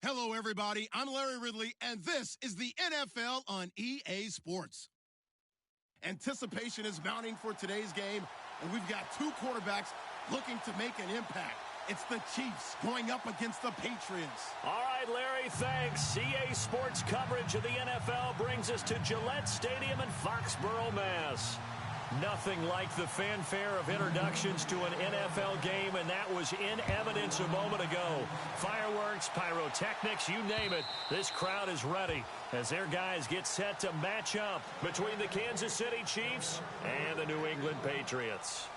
Hello, everybody. I'm Larry Ridley, and this is the NFL on EA Sports. Anticipation is mounting for today's game, and we've got two quarterbacks looking to make an impact. It's the Chiefs going up against the Patriots. All right, Larry, thanks. EA Sports coverage of the NFL brings us to Gillette Stadium in Foxborough, Mass. Nothing like the fanfare of introductions to an NFL game, and that was in evidence a moment ago. Fireworks, pyrotechnics, you name it. This crowd is ready as their guys get set to match up between the Kansas City Chiefs and the New England Patriots.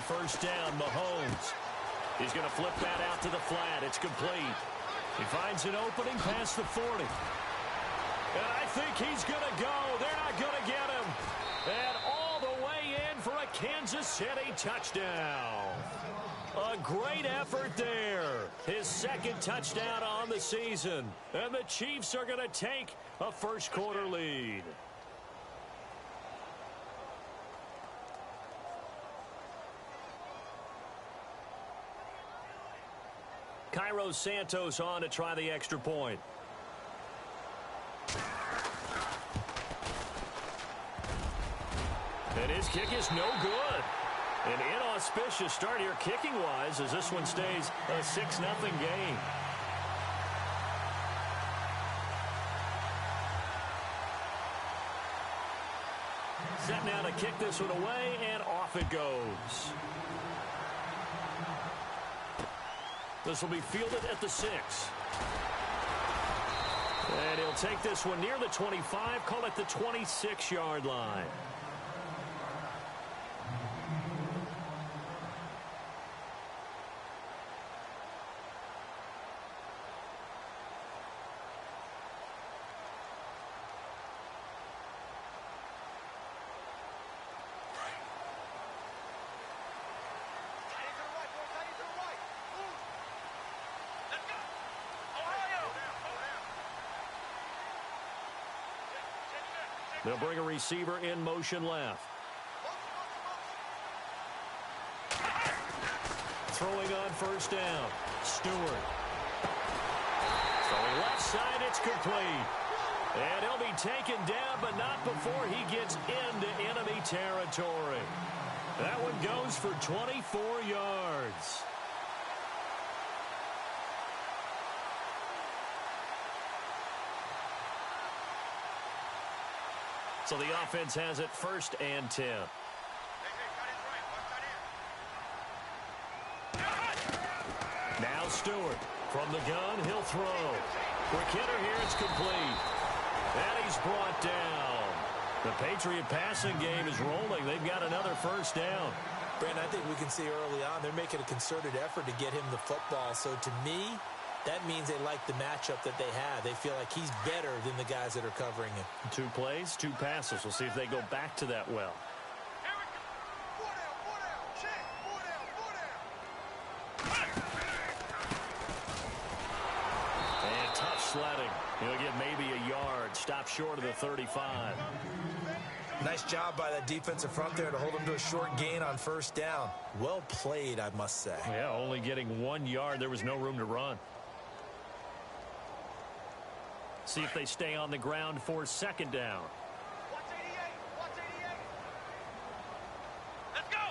First down, Mahomes. He's going to flip that out to the flat. It's complete. He finds an opening past the 40. And I think he's going to go. They're not going to get him. And all the way in for a Kansas City touchdown. A great effort there. His second touchdown on the season. And the Chiefs are going to take a first quarter lead. Cairo Santos on to try the extra point. And his kick is no good. An inauspicious start here kicking-wise as this one stays a 6-0 game. Set now to kick this one away, and off it goes. This will be fielded at the 6. And he'll take this one near the 25, call it the 26-yard line. They'll bring a receiver in motion left. Throwing on first down. Stewart. Throwing left side, it's complete. And he'll be taken down, but not before he gets into enemy territory. That one goes for 24 yards. So the offense has it 1st and 10. Now Stewart from the gun, he'll throw. Quick hitter here, it's complete. And he's brought down. The Patriot passing game is rolling. They've got another first down. Brandon, I think we can see early on they're making a concerted effort to get him the football. So to me, that means they like the matchup that they have. They feel like he's better than the guys that are covering him. 2 plays, 2 passes. We'll see if they go back to that well. And tough sledding. He'll get maybe a yard. Stop short of the 35. Nice job by that defensive front there to hold him to a short gain on first down. Well played, I must say. Yeah, only getting 1 yard. There was no room to run. See if they stay on the ground for second down. Watch 88. Watch 88. Let's go.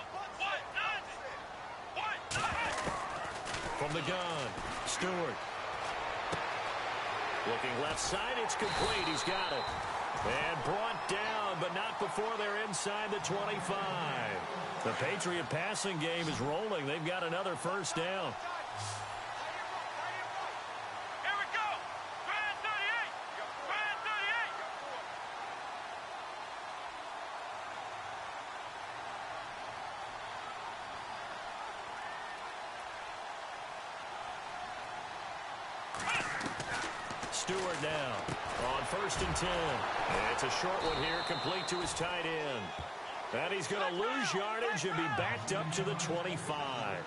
From the gun, Stewart. Looking left side, it's complete. He's got it. And brought down, but not before they're inside the 25. The Patriot passing game is rolling. They've got another first down. Stewart now on 1st and 10. It's a short one here, complete to his tight end. And he's going to lose yardage and be backed up to the 25.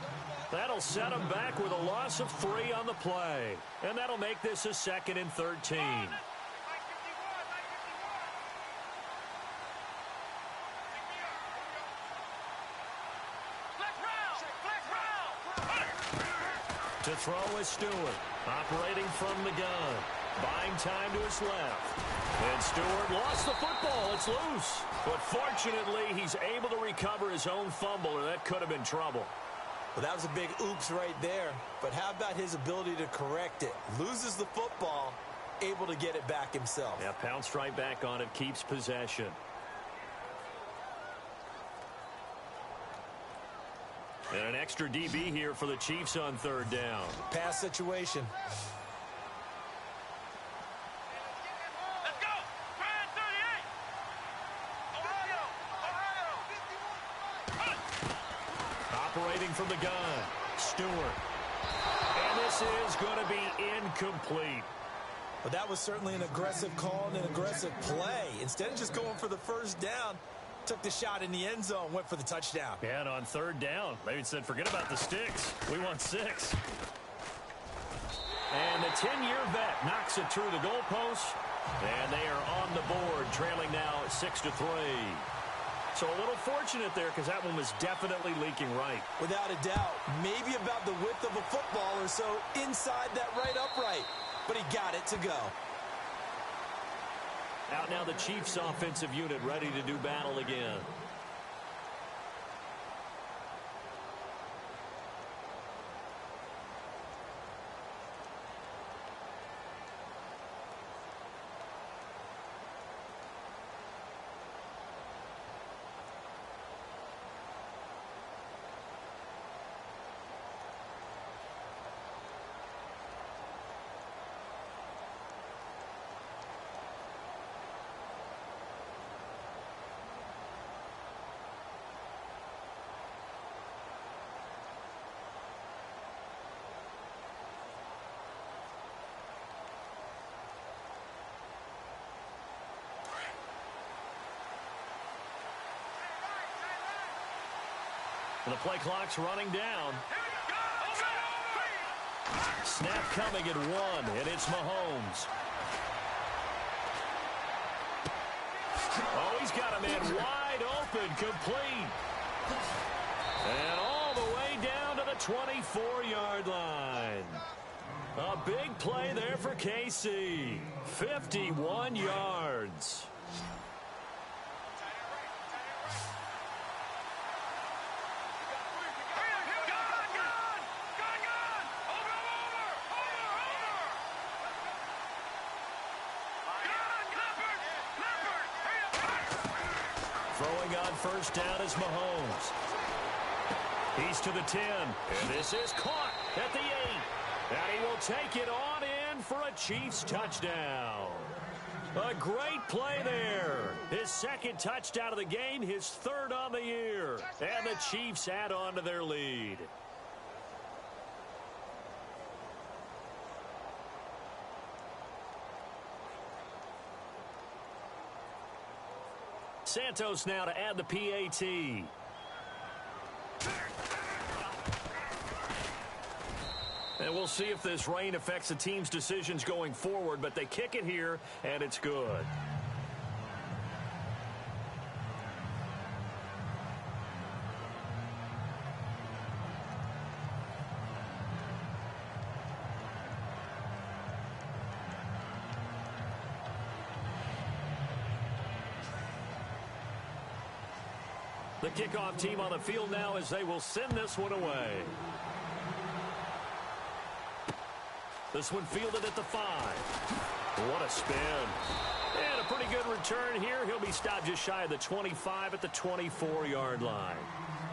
That'll set him back with a loss of 3 on the play. And that'll make this a 2nd and 13. To throw is Stewart, operating from the gun. Buying time to his left. And Stewart lost the football. It's loose. But fortunately, he's able to recover his own fumble, or that could have been trouble. Well, that was a big oops right there. But how about his ability to correct it? Loses the football, able to get it back himself. Yeah, pounced right back on it, keeps possession. And an extra DB here for the Chiefs on 3rd down. Pass situation. Let's go! Brian 38! Operating from the gun, Stewart. And this is going to be incomplete. But that was certainly an aggressive call and an aggressive play. Instead of just going for the 1st down, took the shot in the end zone, went for the touchdown. Yeah, and on 3rd down, they said, forget about the sticks. We want 6. And the 10-year vet knocks it through the goalpost. And they are on the board, trailing now at 6-3. So a little fortunate there because that one was definitely leaking right. Without a doubt, maybe about the width of a football or so inside that right upright. But he got it to go. Out now the Chiefs offensive unit ready to do battle again. And the play clock's running down. Snap coming at 1, and it's Mahomes. Oh, he's got a man wide open, complete. And all the way down to the 24-yard line. A big play there for KC. 51 yards. Throwing on 1st down is Mahomes. He's to the 10. And this is caught at the 8. And he will take it on in for a Chiefs touchdown. A great play there. His 2nd touchdown of the game, his 3rd on the year. And the Chiefs add on to their lead. Santos now to add the PAT. And we'll see if this rain affects the team's decisions going forward, but they kick it here, and it's good. The kickoff team on the field now as they will send this one away. This one fielded at the 5. What a spin. And a pretty good return here. He'll be stopped just shy of the 25 at the 24-yard line.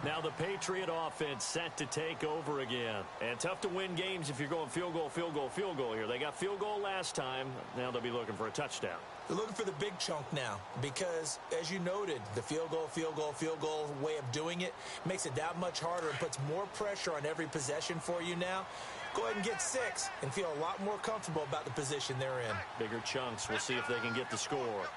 Now the Patriot offense set to take over again. And tough to win games if you're going field goal, field goal, field goal here. They got field goal last time. Now they'll be looking for a touchdown. They're looking for the big chunk now because, as you noted, the field goal way of doing it makes it that much harder and puts more pressure on every possession for you now. go ahead and get 6 and feel a lot more comfortable about the position they're in. Bigger chunks. We'll see if they can get the score.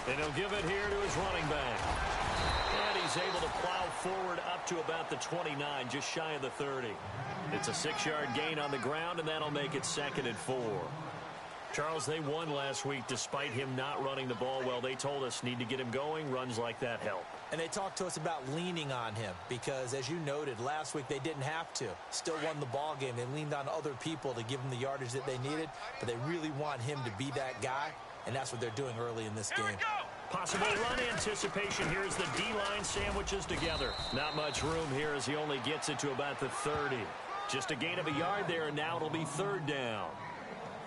And he'll give it here to his running back. And he's able to plow forward up to about the 29, just shy of the 30. It's a 6-yard gain on the ground, and that'll make it 2nd and 4. Charles, they won last week despite him not running the ball well. They told us need to get him going. Runs like that help. And they talked to us about leaning on him because, as you noted, last week they didn't have to. Still won the ball game. They leaned on other people to give them the yardage that they needed, but they really want him to be that guy, and that's what they're doing early in this game. Possible run anticipation. Here's the D-line sandwiches together. Not much room here as he only gets it to about the 30. Just a gain of a yard there, and now it'll be 3rd down.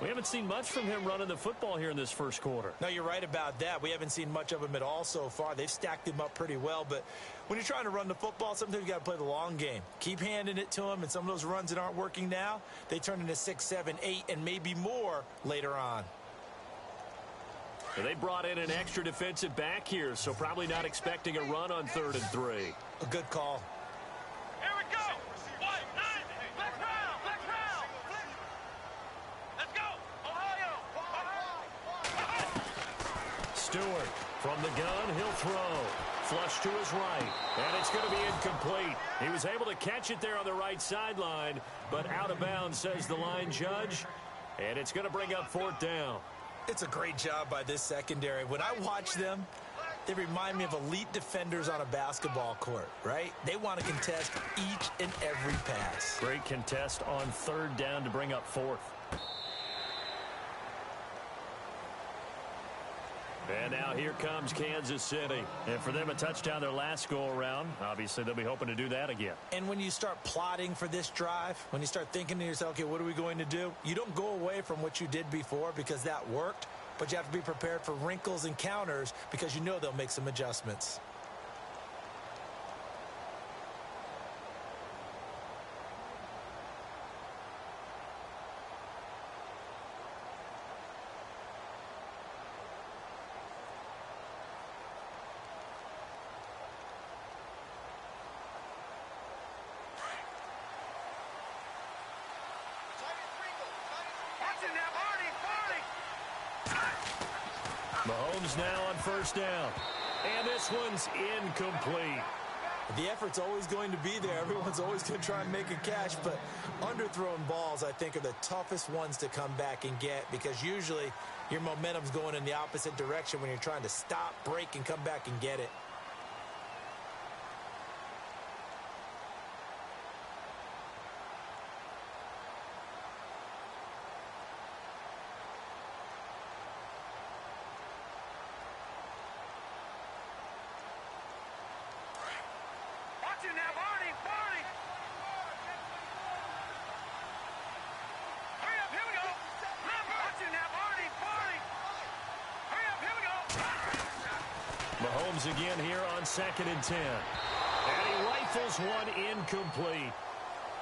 We haven't seen much from him running the football here in this first quarter. No, you're right about that. We haven't seen much of him at all so far. They've stacked him up pretty well, but when you're trying to run the football, sometimes you got to play the long game. Keep handing it to him, and some of those runs that aren't working now, they turn into 6, 7, 8, and maybe more later on. They brought in an extra defensive back here, so probably not expecting a run on 3rd and 3. A good call. Here we go. 1, 9, black round, black round. Let's go. Ohio. Stewart from the gun, he'll throw. Flush to his right, and it's going to be incomplete. He was able to catch it there on the right sideline, but out of bounds, says the line judge, and it's going to bring up 4th down. It's a great job by this secondary. When I watch them, they remind me of elite defenders on a basketball court, right? They want to contest each and every pass. Great contest on 3rd down to bring up 4th. And now here comes Kansas City. And for them, a touchdown their last go-around. Obviously, they'll be hoping to do that again. And when you start plotting for this drive, when you start thinking to yourself, okay, what are we going to do? You don't go away from what you did before because that worked, but you have to be prepared for wrinkles and counters because you know they'll make some adjustments. Mahomes now on 1st down. And this one's incomplete. The effort's always going to be there. Everyone's always going to try and make a catch, but underthrown balls, I think, are the toughest ones to come back and get because usually your momentum's going in the opposite direction when you're trying to stop, break, and come back and get it. Mahomes again here on 2nd and 10. And he rifles one incomplete.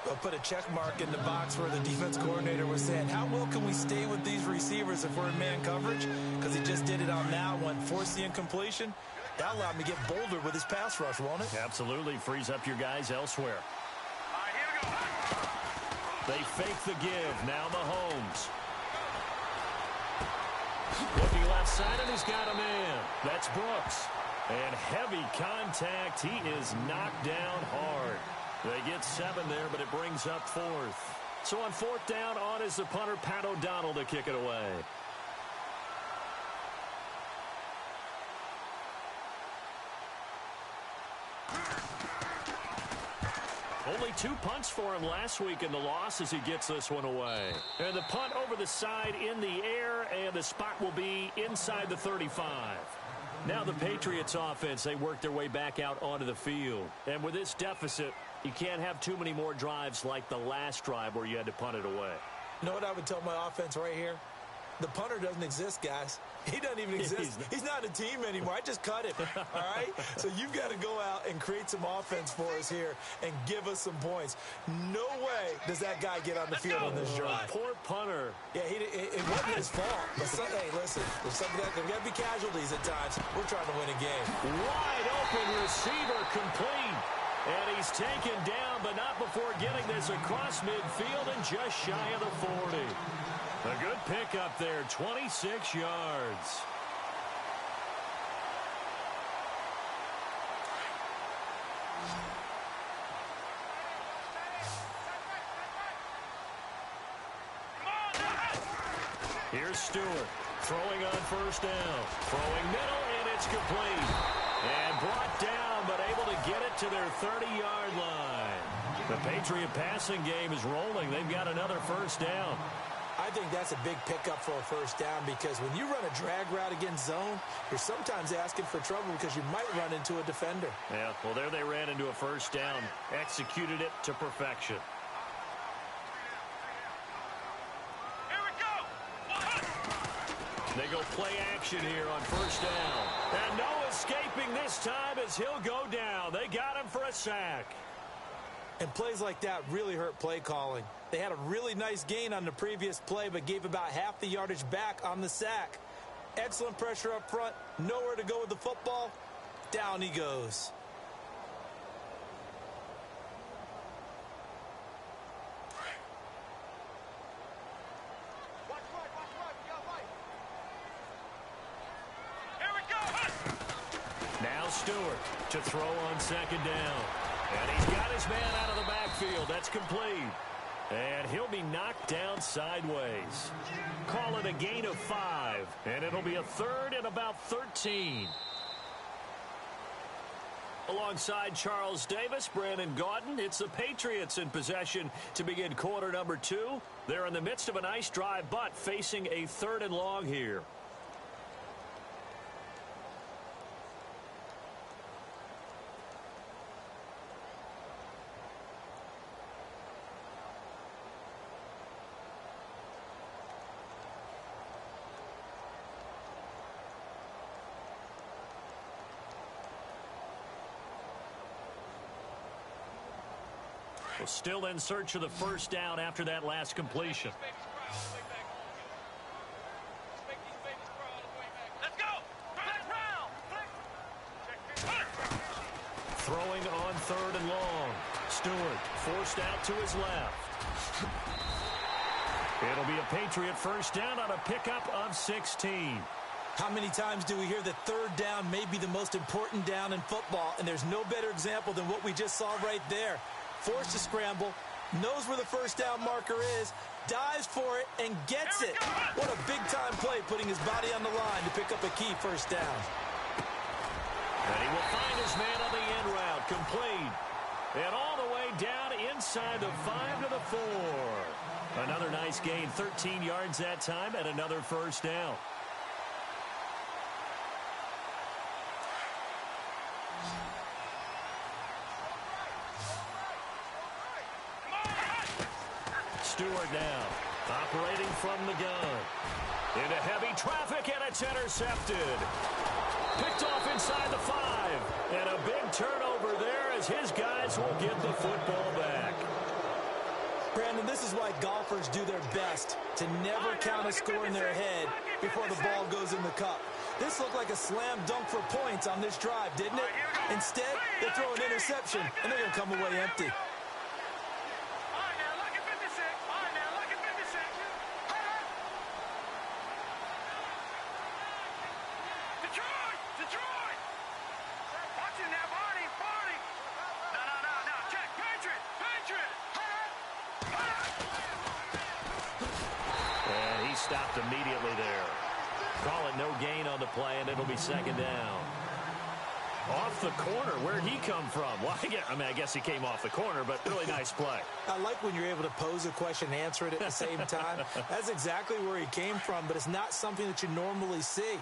They'll put a check mark in the box where the defense coordinator was saying, how well can we stay with these receivers if we're in man coverage? Because he just did it on that one. Force the incompletion. That allowed him to get bolder with his pass rush, won't it? Absolutely. Frees up your guys elsewhere. All right, here we go. They fake the give. Now Mahomes. Looking left side, and he's got a man. That's Brooks. And heavy contact. He is knocked down hard. They get 7 there, but it brings up 4th. So on 4th down, on is the punter, Pat O'Donnell, to kick it away. Only 2 punts for him last week in the loss as he gets this one away. And the punt over the side in the air, and the spot will be inside the 35. Now the Patriots offense, they work their way back out onto the field. And with this deficit, you can't have too many more drives like the last drive where you had to punt it away. You know what I would tell my offense right here? The punter doesn't exist, guys. He doesn't even exist. He's not a team anymore. I just cut him, all right? So you've got to go out and create some offense for us here and give us some points. No way does that guy get on the field on this drive. Poor punter. Yeah, it wasn't his fault. But hey, listen, there's got to be casualties at times. We're trying to win a game. Wide open receiver complete. And he's taken down, but not before getting this across midfield and just shy of the 40. A good pickup there, 26 yards. Here's Stewart throwing on first down. Throwing middle, and it's complete. And brought down, but able to get it to their 30-yard line. The Patriot passing game is rolling. They've got another first down. I think that's a big pickup for a first down because when you run a drag route against zone, you're sometimes asking for trouble because you might run into a defender. Yeah, well, there they ran into a first down. Executed it to perfection. Here we go. They go play action here on first down. And no escaping this time as he'll go down. They got him for a sack. And plays like that really hurt play calling. They had a really nice gain on the previous play, but gave about half the yardage back on the sack. Excellent pressure up front. Nowhere to go with the football. Down he goes. Here we go. Now Stewart to throw on second down. And he's got his man out of the backfield. That's complete. And he'll be knocked down sideways. Call it a gain of 5. And it'll be a third and about 13. Alongside Charles Davis, Brandon Gaudin, it's the Patriots in possession to begin quarter number 2. They're in the midst of a nice drive, but facing a third and long here. Well, still in search of the first down after that last completion. Let's go. Throwing on third and long. Stewart forced out to his left. It'll be a Patriot first down on a pickup of 16. How many times do we hear that third down may be the most important down in football, and there's no better example than what we just saw right there. Forced to scramble, knows where the first down marker is, dives for it, and gets it. What a big-time play, putting his body on the line to pick up a key first down. And he will find his man on the end route, complete. And all the way down inside the 5 to the 4. Another nice gain, 13 yards that time, and another first down. Stewart now, operating from the gun. Into heavy traffic, and it's intercepted. Picked off inside the 5. And a big turnover there as his guys will get the football back. Brandon, this is why golfers do their best to never count a score in their head before the ball goes in the cup. This looked like a slam dunk for points on this drive, didn't it? Instead, they throw an interception, and they're going to come away empty. Stopped immediately there. Call it no gain on the play, and it'll be second down. Off the corner, where'd he come from? Well, I guess he came off the corner, but really nice play. I like when you're able to pose a question and answer it at the same time. That's exactly where he came from, but it's not something that you normally see.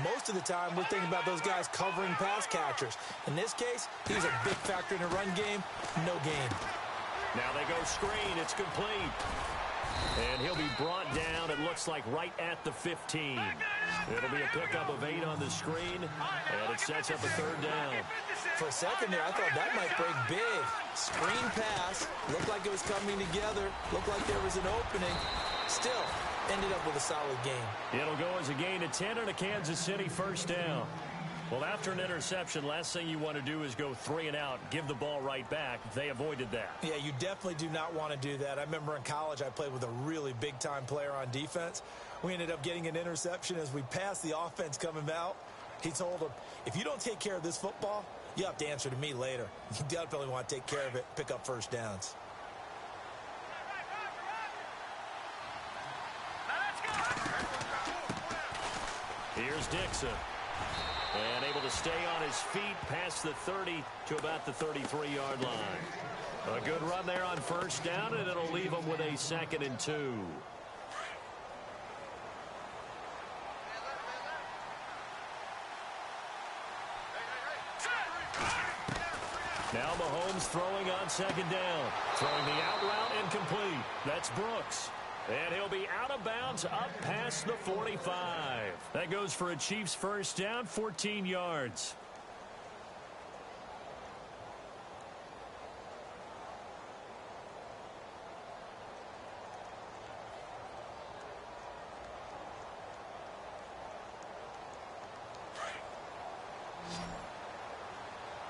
Most of the time, we're thinking about those guys covering pass catchers. In this case, he's a big factor in the run game. No gain. Now they go screen. It's complete. And he'll be brought down, it looks like, right at the 15. It'll be a pickup of 8 on the screen, and it sets up a third down. For a second there, I thought that might break big. Screen pass. Looked like it was coming together. Looked like there was an opening. Still, ended up with a solid gain. It'll go as a gain of 10 and a Kansas City first down. Well, after an interception, last thing you want to do is go 3 and out, give the ball right back. They avoided that. Yeah, you definitely do not want to do that. I remember in college I played with a really big-time player on defense. We ended up getting an interception as we passed the offense coming out. He told him, if you don't take care of this football, you have to answer to me later. You definitely want to take care of it, pick up first downs. Here's Dixon. And able to stay on his feet past the 30 to about the 33-yard line. A good run there on first down, and it'll leave him with a 2nd and 2. Now Mahomes throwing on 2nd down. Throwing the out route incomplete. That's Brooks. And he'll be out of bounds up past the 45. That goes for a Chiefs first down, 14 yards.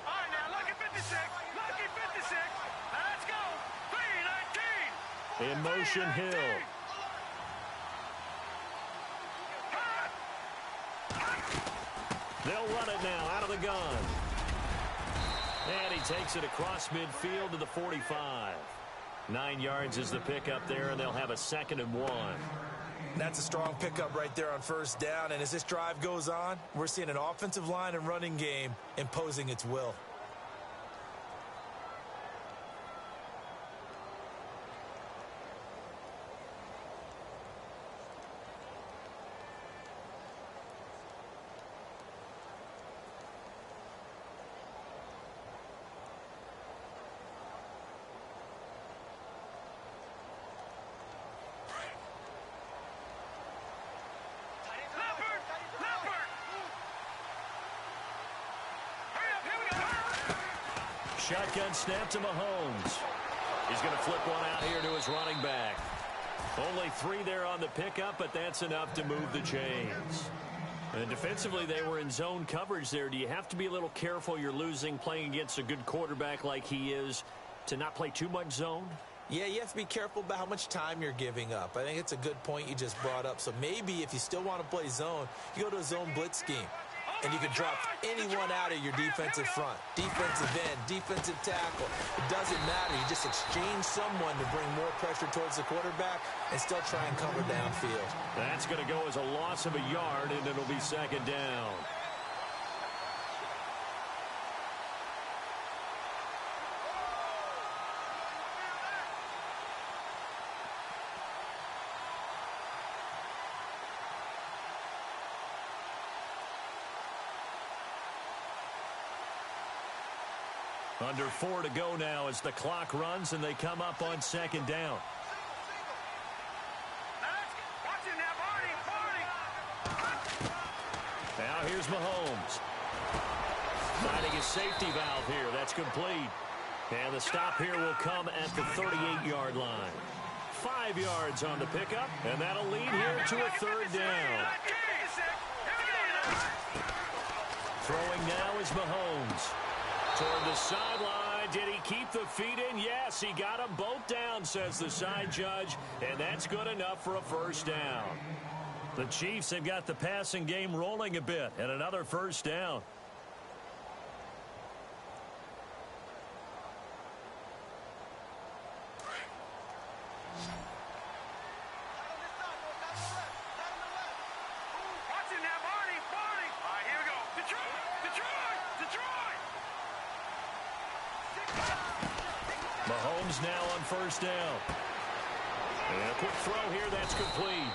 All right, now, lucky 56. Lucky 56. Now, let's go. 3-19. In motion, Hill. They'll run it now out of the gun. And he takes it across midfield to the 45. 9 yards is the pickup there, and they'll have a 2nd and 1. That's a strong pickup right there on first down. And as this drive goes on, we're seeing an offensive line and running game imposing its will. Shotgun snap to Mahomes. He's going to flip one out here to his running back. Only 3 there on the pickup, but that's enough to move the chains. And defensively, they were in zone coverage there. Do you have to be a little careful you're losing playing against a good quarterback like he is to not play too much zone? Yeah, you have to be careful about how much time you're giving up. I think it's a good point you just brought up. So maybe if you still want to play zone, you go to a zone blitz scheme. And you can drop anyone out of your defensive front. Defensive end, defensive tackle. It doesn't matter. You just exchange someone to bring more pressure towards the quarterback and still try and cover downfield. That's going to go as a loss of a yard, and it'll be 2nd down. Under 4 to go now as the clock runs and they come up on 2nd down. Now here's Mahomes. Finding his safety valve here. That's complete. And the stop here will come at the 38-yard line. 5 yards on the pickup, and that'll lead here to a 3rd down. Throwing now is Mahomes. Toward the sideline. Did he keep the feet in? Yes, he got them both down, says the side judge, and that's good enough for a first down. The Chiefs have got the passing game rolling a bit, and another first down. Mahomes now on first down. And a quick throw here, that's complete.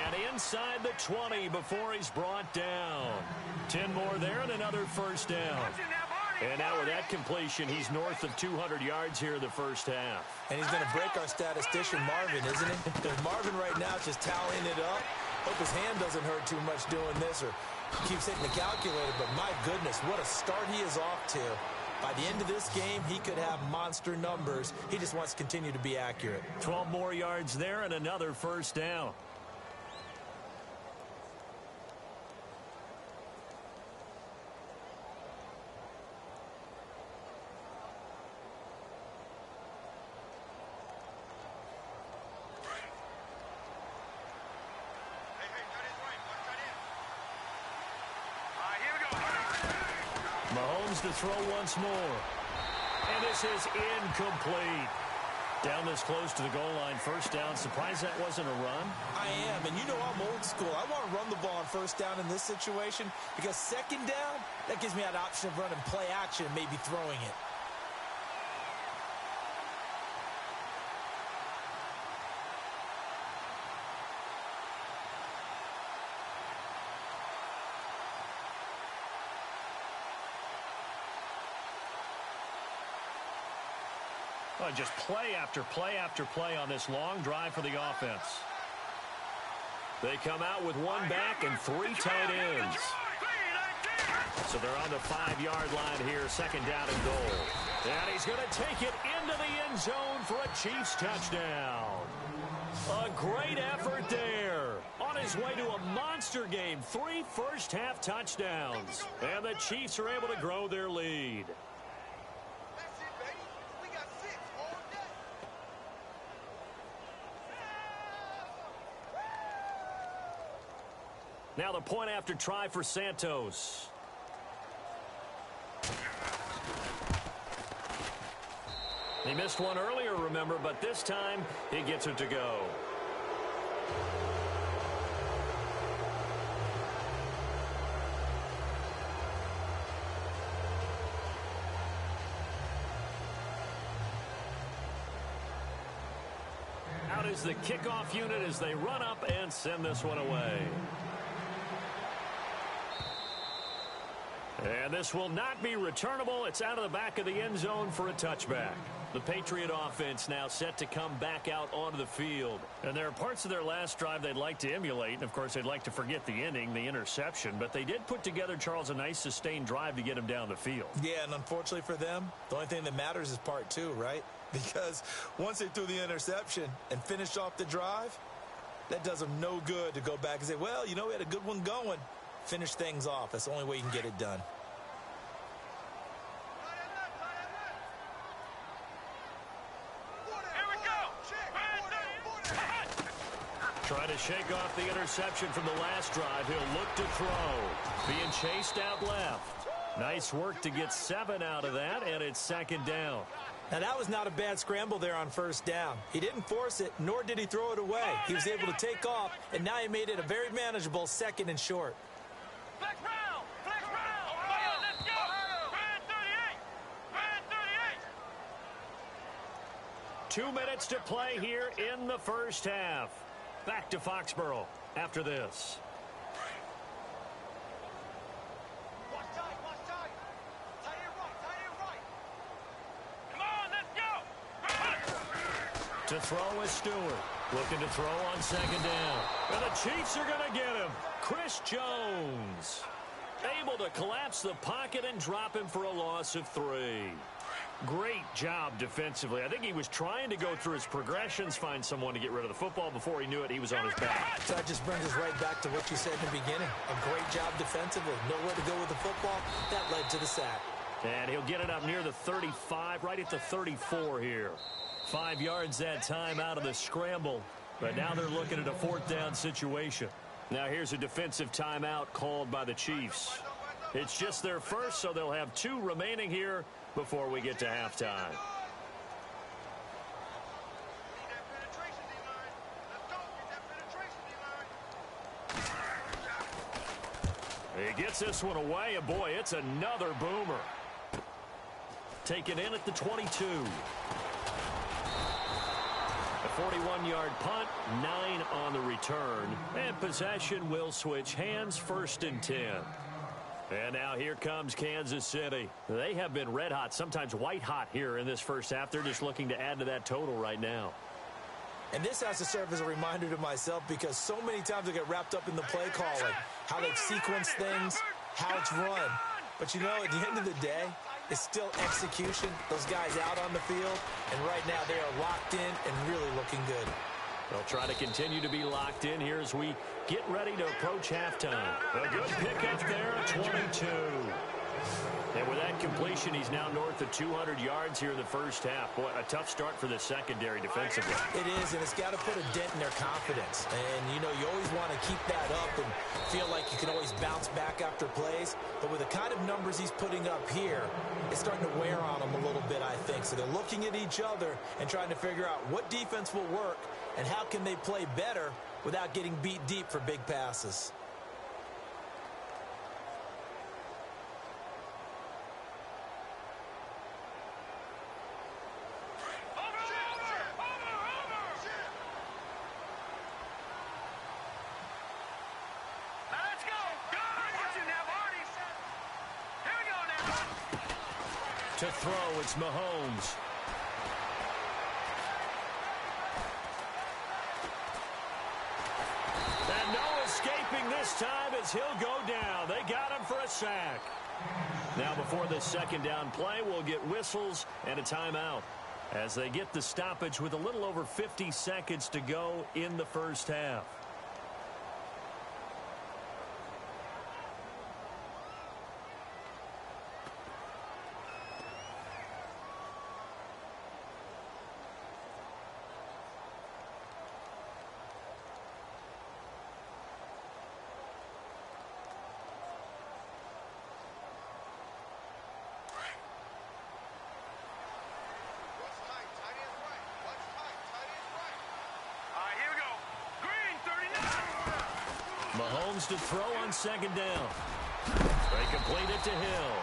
And inside the 20 before he's brought down. 10 more there and another first down. And now with that completion, he's north of 200 yards here in the first half. And he's going to break our statistician, Marvin, isn't he? Because Marvin right now is just tallying it up. Hope his hand doesn't hurt too much doing this or keeps hitting the calculator. But my goodness, what a start he is off to. By the end of this game, he could have monster numbers. He just wants to continue to be accurate. 12 more yards there and another first down. Mahomes to throw once more. And this is incomplete. Down this close to the goal line, first down. Surprised that wasn't a run? I am, and you know I'm old school. I want to run the ball on first down in this situation because second down, that gives me that option of running play action and maybe throwing it. Oh, just play after play after play on this long drive for the offense. They come out with one back and three tight ends. So they're on the 5-yard line here, second down and goal. And he's going to take it into the end zone for a Chiefs touchdown. A great effort there. On his way to a monster game, 3 first-half touchdowns. And the Chiefs are able to grow their lead. Now the point after try for Santos. He missed one earlier, remember, but this time he gets it to go. Out is the kickoff unit as they run up and send this one away. And this will not be returnable. It's out of the back of the end zone for a touchback. The Patriot offense now set to come back out onto the field. And there are parts of their last drive they'd like to emulate. And, of course, they'd like to forget the inning, the interception. But they did put together, Charles, a nice sustained drive to get him down the field. Yeah, and unfortunately for them, the only thing that matters is part 2, right? Because once they threw the interception and finished off the drive, that does them no good to go back and say, well, you know, we had a good one going. Finish things off. That's the only way you can get it done. Trying to shake off the interception from the last drive. He'll look to throw. Being chased out left. Nice work to get 7 out of that, and it's second down. Now, that was not a bad scramble there on first down. He didn't force it, nor did he throw it away. He was able to take off, and now he made it a very manageable second and short. Flex round! Flex round! Ohio, let's go! Brand 38! Brand 38! 2 minutes to play here in the first half. Back to Foxborough after this. Watch tight, watch tight! Tight end right! Come on, let's go! To throw is Stewart. Looking to throw on second down. And the Chiefs are going to get him. Chris Jones. Able to collapse the pocket and drop him for a loss of 3. Great job defensively. I think he was trying to go through his progressions, find someone to get rid of the football. Before he knew it, he was on his back. So that just brings us right back to what you said in the beginning. A great job defensively. Nowhere to go with the football. That led to the sack. And he'll get it up near the 35, right at the 34 here. 5 yards that time out of the scramble. But now they're looking at a 4th down situation. Now here's a defensive timeout called by the Chiefs. It's just their first, so they'll have 2 remaining here before we get to halftime. He gets this one away, and boy, it's another boomer. Taken in at the 22. A 41-yard punt, 9 on the return. And possession will switch hands, 1st and 10. And now here comes Kansas City. They have been red hot, sometimes white hot here in this first half. They're just looking to add to that total right now. And this has to serve as a reminder to myself because so many times I get wrapped up in the play calling, how they've sequenced things, how it's run. But you know, at the end of the day, it's still execution. Those guys out on the field, and right now they are locked in and really looking good. They'll try to continue to be locked in here as we get ready to approach halftime. A good pickup there at 22. And with that completion, he's now north of 200 yards here in the first half. Boy, a tough start for the secondary defensively. It is, and it's got to put a dent in their confidence. And, you know, you always want to keep that up and feel like you can always bounce back after plays. But with the kind of numbers he's putting up here, it's starting to wear on them a little bit, I think. So they're looking at each other and trying to figure out what defense will work and how can they play better without getting beat deep for big passes. To throw, it's Mahomes. And no escaping this time as he'll go down. They got him for a sack. Now before the second down play, we'll get whistles and a timeout as they get the stoppage with a little over 50 seconds to go in the first half. Mahomes to throw on second down. They complete it to Hill.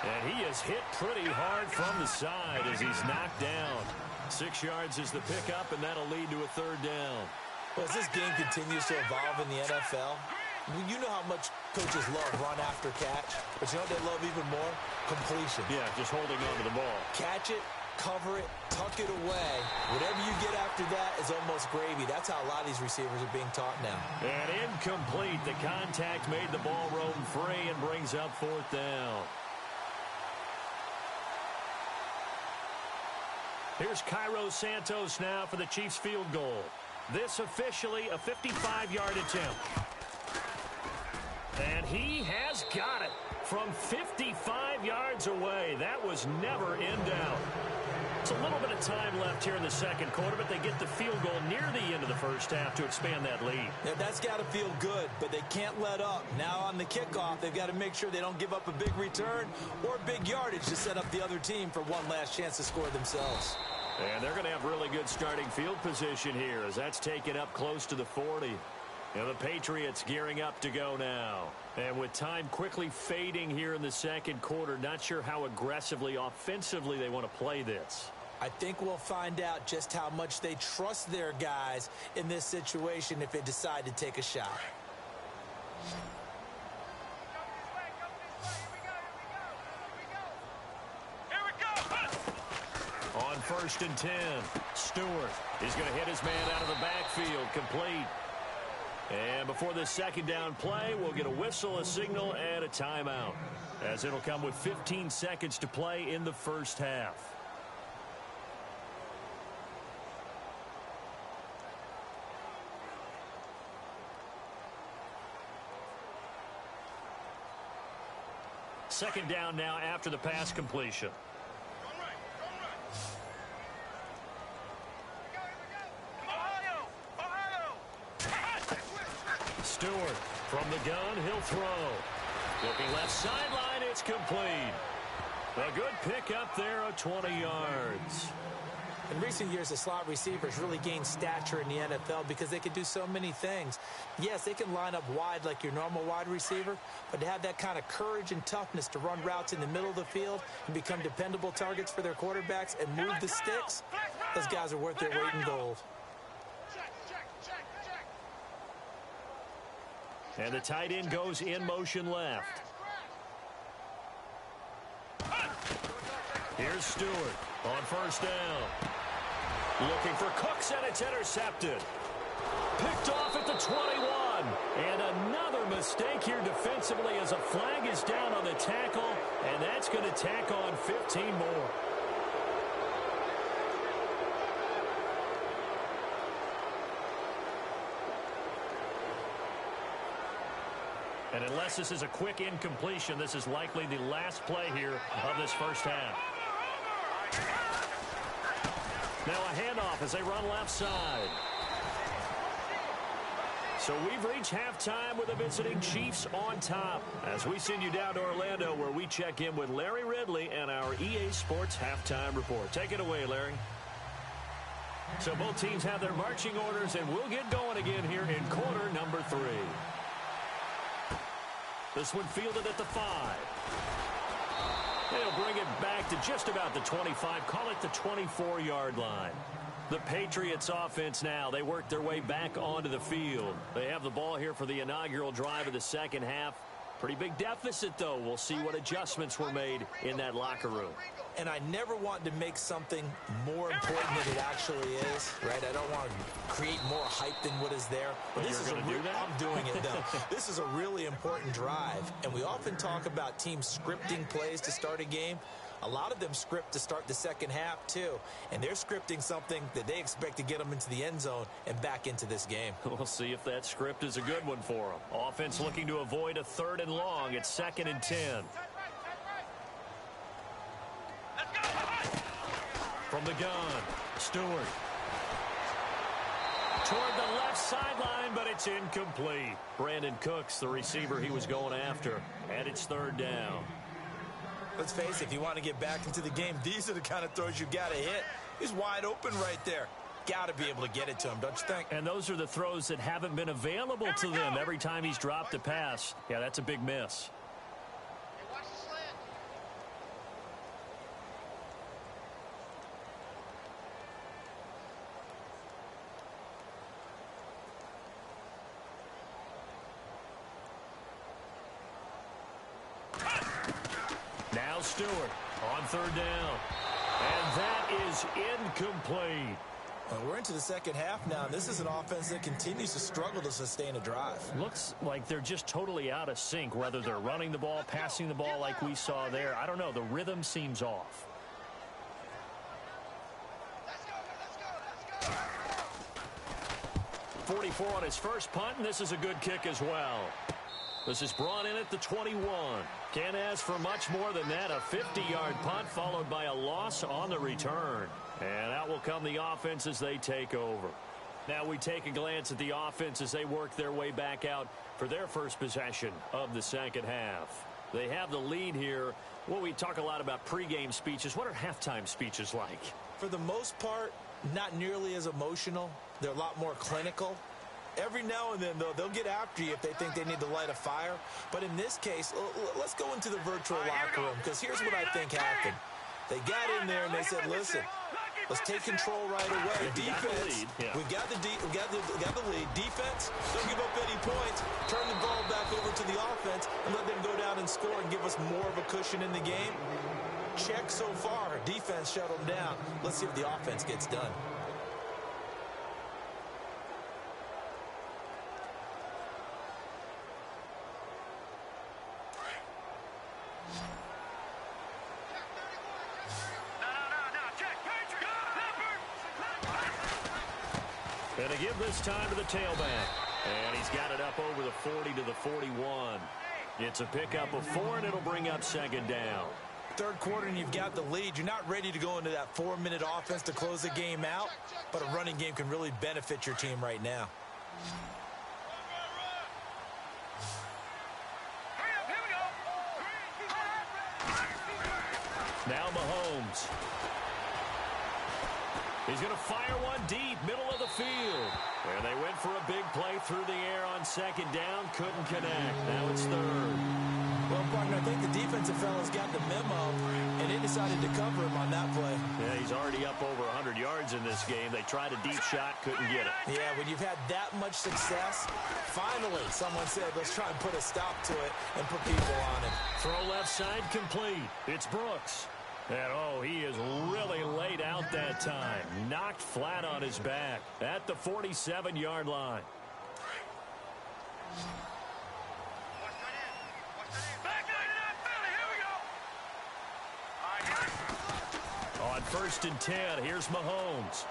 And he is hit pretty hard from the side as he's knocked down. 6 yards is the pickup, and that'll lead to a third down. Well, as this game continues to evolve in the NFL, you know how much coaches love run after catch, but you know what they love even more? Completion. Yeah, just holding on to the ball. Catch it, cover it, tuck it away. Whatever you get after that is almost gravy. That's how a lot of these receivers are being taught now. And incomplete. The contact made the ball roam free and brings up fourth down. Here's Cairo Santos now for the Chiefs field goal. This officially a 55-yard attempt. And he has got it from 55 yards away. That was never in doubt. It's a little bit of time left here in the second quarter, but they get the field goal near the end of the first half to expand that lead. Now, that's got to feel good, but they can't let up. Now on the kickoff, they've got to make sure they don't give up a big return or big yardage to set up the other team for one last chance to score themselves. And they're going to have really good starting field position here as that's taken up close to the 40. And the Patriots gearing up to go now. And with time quickly fading here in the second quarter, not sure how aggressively, offensively they want to play this. I think we'll find out just how much they trust their guys in this situation if they decide to take a shot. On 1st and 10, Stewart is going to hit his man out of the backfield, complete. And before the second down play, we'll get a whistle, a signal, and a timeout, as it'll come with 15 seconds to play in the first half. Second down now after the pass completion. Stewart from the gun, he'll throw. Looking left sideline, it's complete. A good pickup there of 20 yards. In recent years, the slot receivers really gained stature in the NFL because they can do so many things. Yes, they can line up wide like your normal wide receiver, but to have that kind of courage and toughness to run routes in the middle of the field and become dependable targets for their quarterbacks and move the sticks, those guys are worth their weight in gold. And the tight end goes in motion left. Here's Stewart on first down. Looking for Cooks, and it's intercepted. Picked off at the 21. And another mistake here defensively as a flag is down on the tackle, and that's going to tack on 15 more. And unless this is a quick incompletion, this is likely the last play here of this first half. Now a handoff as they run left side. So we've reached halftime with the visiting Chiefs on top. As we send you down to Orlando, where we check in with Larry Ridley and our EA Sports Halftime Report. Take it away, Larry. So both teams have their marching orders, and we'll get going again here in quarter number 3. This one fielded at the 5. They'll bring it back to just about the 25. Call it the 24-yard line. The Patriots offense now, they work their way back onto the field. They have the ball here for the inaugural drive of the second half. Pretty big deficit, though. We'll see what adjustments were made in that locker room. And I never want to make something more important than it actually is, right? I don't want to create more hype than what is there. But this is I'm doing it, though. This is a really important drive. And we often talk about teams scripting plays to start a game. A lot of them script to start the second half, too. And they're scripting something that they expect to get them into the end zone and back into this game. We'll see if that script is a good one for them. Offense looking to avoid a 3rd and long. It's 2nd and 10. From the gun, Stewart. Toward the left sideline, but it's incomplete. Brandon Cooks, the receiver he was going after. And it's 3rd down. Let's face it, if you want to get back into the game, these are the kind of throws you got to hit. He's wide open right there. Got to be able to get it to him, don't you think? And those are the throws that haven't been available to them every time he's dropped a pass. Yeah, that's a big miss. Stewart on 3rd down. And that is incomplete. Well, we're into the second half now, and this is an offense that continues to struggle to sustain a drive. Looks like they're just totally out of sync, whether they're running the ball, passing the ball like we saw there. I don't know. The rhythm seems off. Let's go. 44 on his first punt, and this is a good kick as well. This is brought in at the 21. Can't ask for much more than that. A 50-yard punt followed by a loss on the return. And out will come the offense as they take over. Now we take a glance at the offense as they work their way back out for their first possession of the second half. They have the lead here. Well, we talk a lot about pregame speeches. What are halftime speeches like? For the most part, not nearly as emotional. They're a lot more clinical. Every now and then, though, they'll get after you if they think they need to light a fire. But in this case, let's go into the virtual locker room, because here's what I think happened. They got in there and they said, listen, let's take control right away. Defense, we've got the lead. Defense, don't give up any points. Turn the ball back over to the offense and let them go down and score and give us more of a cushion in the game. Check so far. Defense shut them down. Let's see if the offense gets done. And to give this time to the tailback. And he's got it up over the 40 to the 41. It's a pickup of 4, and it'll bring up 2nd down. Third quarter, and you've got the lead. You're not ready to go into that 4-minute offense to close the game out, but a running game can really benefit your team right now. Now Mahomes. He's going to fire one deep, middle of the field. And they went for a big play through the air on 2nd down. Couldn't connect. Now it's 3rd. Well, partner, I think the defensive fellas got the memo, and they decided to cover him on that play. Yeah, he's already up over 100 yards in this game. They tried a deep shot, couldn't get it. Yeah, when you've had that much success, finally someone said, let's try and put a stop to it and put people on it. Throw left side complete. It's Brooks. And, oh, he is really laid out that time. Knocked flat on his back at the 47-yard line. On 1st and 10, here's Mahomes.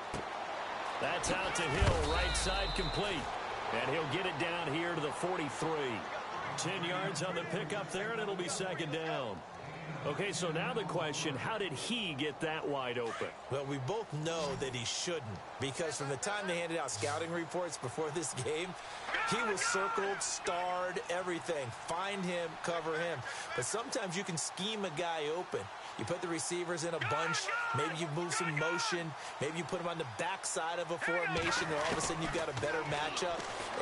That's out to Hill, right side complete. And he'll get it down here to the 43. 10 yards on the pickup there, and it'll be 2nd down. Okay, so now the question, how did he get that wide open? Well, we both know that he shouldn't, because from the time they handed out scouting reports before this game, he was circled, starred, everything. Find him, cover him. But sometimes you can scheme a guy open. You put the receivers in a bunch. Maybe you move some motion. Maybe you put them on the backside of a formation, and all of a sudden you've got a better matchup.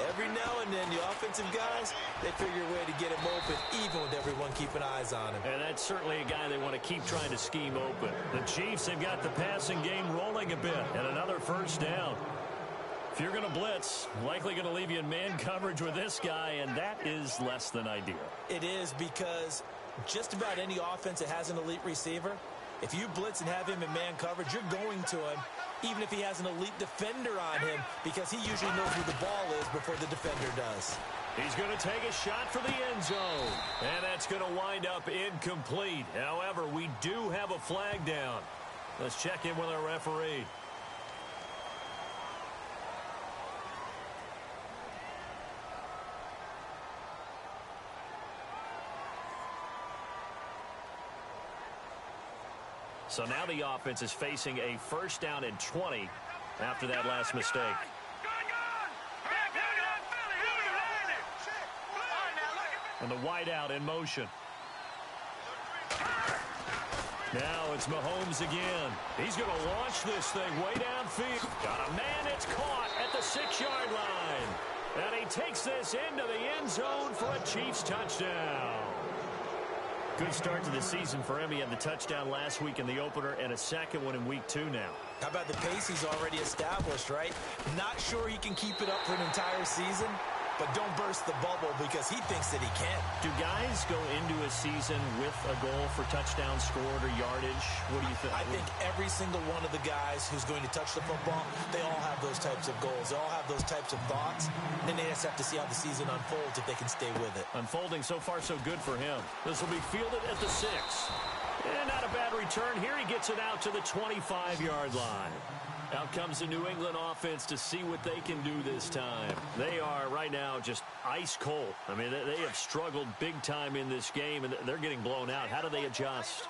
Every now and then, the offensive guys, they figure a way to get him open, even with everyone keeping eyes on him. And that's certainly a guy they want to keep trying to scheme open. The Chiefs have got the passing game rolling a bit, and another 1st down. If you're going to blitz, likely going to leave you in man coverage with this guy, and that is less than ideal. It is, because just about any offense that has an elite receiver, if you blitz and have him in man coverage, you're going to him, even if he has an elite defender on him, because he usually knows where the ball is before the defender does. He's going to take a shot for the end zone, and that's going to wind up incomplete. However, we do have a flag down. Let's check in with our referee. So now the offense is facing a 1st down and 20 after that last mistake. And the wideout in motion. Now it's Mahomes again. He's going to launch this thing way downfield. Got a man, it's caught at the 6-yard line. And he takes this into the end zone for a Chiefs touchdown. Good start to the season for him. He had the touchdown last week in the opener and a 2nd one in week 2 now. How about the pace he's already established, right? Not sure he can keep it up for an entire season, but don't burst the bubble because he thinks that he can. Do guys go into a season with a goal for touchdowns scored or yardage? What do you think? I think every single one of the guys who's going to touch the football, they all have those types of goals. They all have those types of thoughts. Then they just have to see how the season unfolds if they can stay with it. Unfolding so far so good for him. This will be fielded at the 6. And not a bad return here. He gets it out to the 25-yard line. Out comes the New England offense to see what they can do this time. They are right now just ice cold. I mean, they have struggled big time in this game, and they're getting blown out. How do they adjust?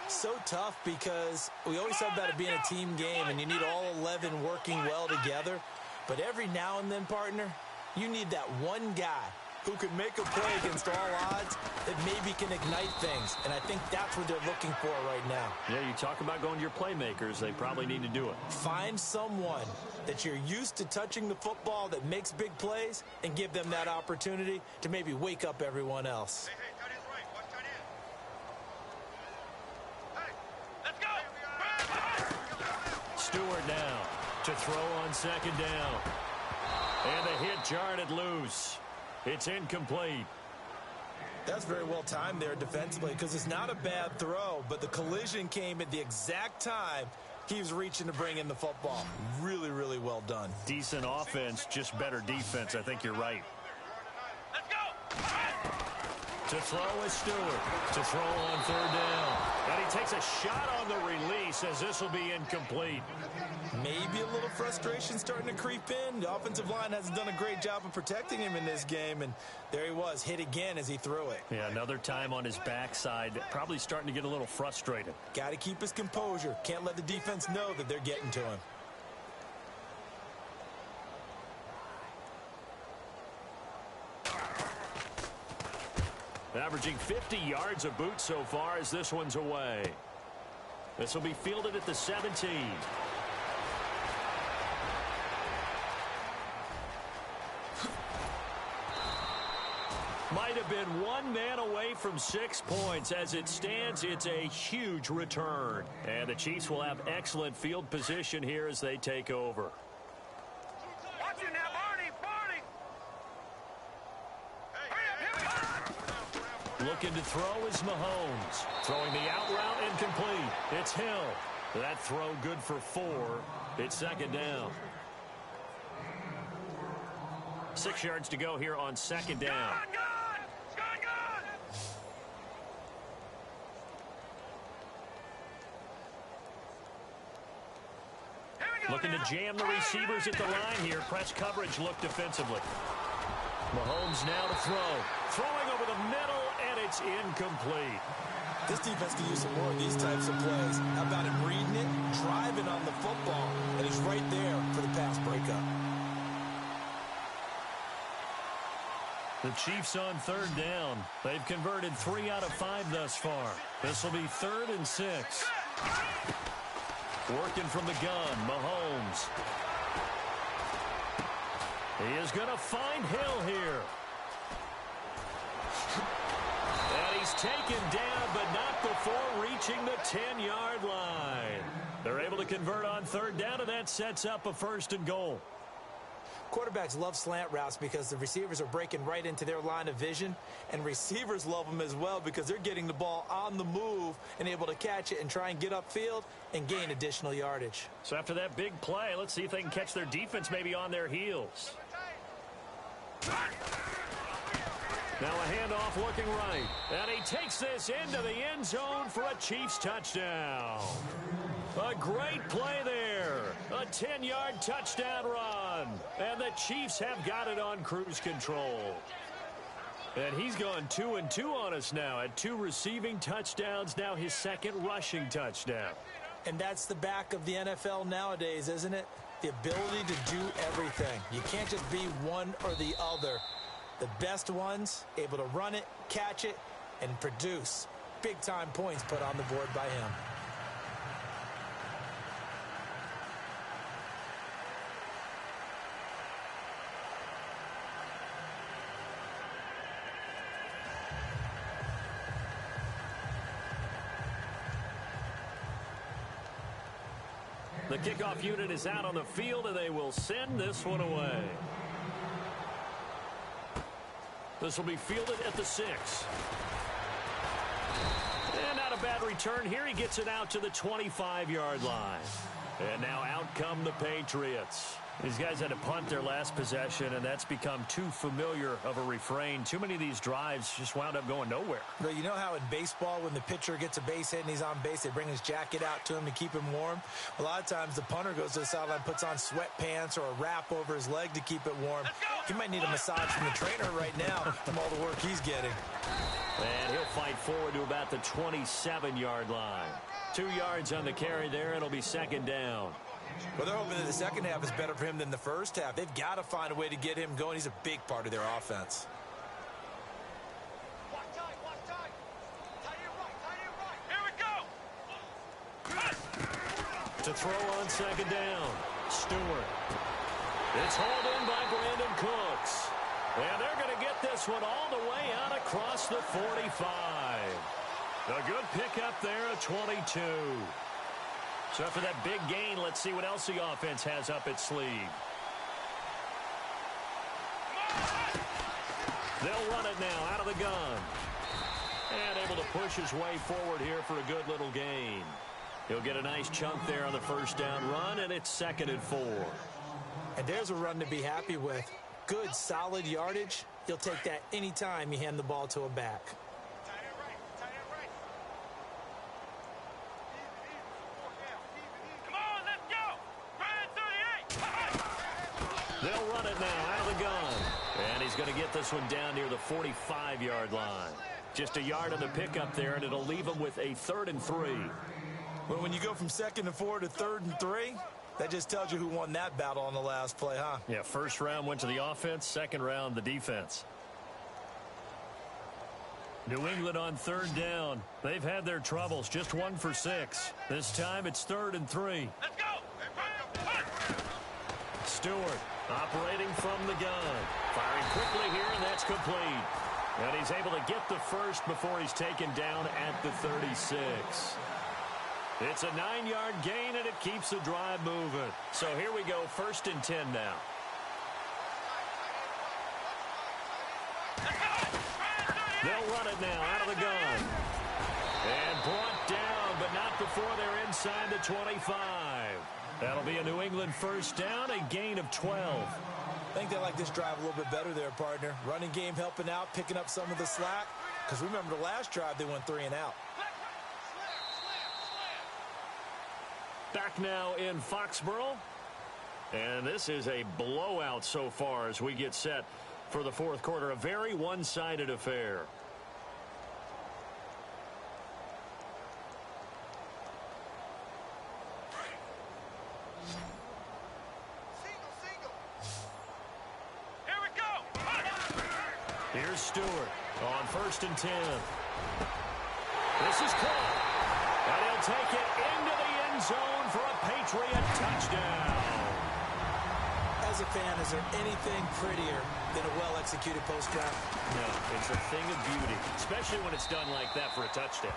So tough because we always talk about it being a team game, and you need all 11 working well together. But every now and then, partner, you need that one guy who can make a play against all odds that maybe can ignite things. And I think that's what they're looking for right now. Yeah, you talk about going to your playmakers. They probably need to do it. Find someone that you're used to touching the football that makes big plays and give them that opportunity to maybe wake up everyone else. Hey, tight end's right. Watch tight end. Hey, let's go. Stewart now to throw on 2nd down. And the hit jarred it loose. It's incomplete. That's very well timed there defensively because it's not a bad throw, but the collision came at the exact time he was reaching to bring in the football. Really, really well done. Decent offense, just better defense. I think you're right. Let's go. To throw is Stewart. To throw on 3rd down. And he takes a shot on the release as this will be incomplete. Maybe a little frustration starting to creep in. The offensive line hasn't done a great job of protecting him in this game, and there he was, hit again as he threw it. Yeah, another time on his backside. Probably starting to get a little frustrated. Got to keep his composure. Can't let the defense know that they're getting to him. Averaging 50 yards a boot so far as this one's away. This will be fielded at the 17. Might have been one man away from 6 points. As it stands, it's a huge return. And the Chiefs will have excellent field position here as they take over. Watch it now, Barney. Barney. Hey, Looking to throw is Mahomes. Throwing the out route incomplete. It's Hill. That throw good for 4. It's second down. 6 yards to go here on second down. Looking to jam the receivers at the line here. Press coverage look defensively. Mahomes now to throw. Throwing over the middle, and it's incomplete. This defense can use some more of these types of plays. How about him reading it, driving on the football, and he's right there for the pass breakup. The Chiefs on third down. They've converted 3 out of 5 thus far. This will be 3rd and 6. Working from the gun, Mahomes. He is going to find Hill here. And he's taken down, but not before reaching the 10-yard line. They're able to convert on third down, and that sets up a 1st and goal. Quarterbacks love slant routes because the receivers are breaking right into their line of vision, and receivers love them as well because they're getting the ball on the move and able to catch it and try and get upfield and gain additional yardage. So after that big play, let's see if they can catch their defense maybe on their heels. Now a handoff looking right, and he takes this into the end zone for a Chiefs touchdown. A great play there. A 10-yard touchdown run. And the Chiefs have got it on cruise control. And he's gone 2-2 on us now at 2 receiving touchdowns, now his 2nd rushing touchdown. And that's the back of the NFL nowadays, isn't it? The ability to do everything. You can't just be one or the other. The best ones able to run it, catch it, and produce big-time points put on the board by him. The kickoff unit is out on the field, and they will send this one away. This will be fielded at the 6. And not a bad return here. He gets it out to the 25-yard line. And now out come the Patriots. These guys had to punt their last possession, and that's become too familiar of a refrain. Too many of these drives just wound up going nowhere. But you know how in baseball, when the pitcher gets a base hit and he's on base, they bring his jacket out to him to keep him warm? A lot of times the punter goes to the sideline, puts on sweatpants or a wrap over his leg to keep it warm. He might need a massage from the trainer right now from all the work he's getting. And he'll fight forward to about the 27-yard line. 2 yards on the carry there. It'll be 2nd down. Well, they're hoping that the second half is better for him than the first half. They've got to find a way to get him going. He's a big part of their offense. Here we go. To throw on 2nd down. Stewart. It's hauled in by Brandon Cooks. And they're going to get this one all the way out across the 45. A good pickup there at 22. So after that big gain, let's see what else the offense has up its sleeve. They'll run it now out of the gun. And able to push his way forward here for a good little gain. He'll get a nice chunk there on the 1st down run, and it's 2nd and 4. And there's a run to be happy with. Good, solid yardage. You'll take that anytime you hand the ball to a back. They'll run it now out of the gun. And he's going to get this one down near the 45-yard line. Just a yard on the pickup there, and it'll leave him with a 3rd and 3. Well, when you go from 2nd and 4 to 3rd and 3, that just tells you who won that battle on the last play, huh? Yeah, 1st round went to the offense, 2nd round the defense. New England on 3rd down. They've had their troubles, just 1 for 6. This time it's 3rd and 3. Let's go. Stewart operating from the gun. Firing quickly here, and that's complete. And he's able to get the first before he's taken down at the 36. It's a 9-yard gain, and it keeps the drive moving. So here we go, 1st and 10 now. They'll run it now out of the gun. And brought down, but not before they're inside the 25. That'll be a New England first down, a gain of 12. I think they like this drive a little bit better there, partner. Running game helping out, picking up some of the slack. Because remember the last drive, they went 3 and out. Back now in Foxborough. And this is a blowout so far as we get set for the fourth quarter. A very one-sided affair. Here's Stewart on 1st and 10. This is caught. And he'll take it into the end zone for a Patriot touchdown. As a fan, is there anything prettier than a well-executed post-route? No, it's a thing of beauty, especially when it's done like that for a touchdown.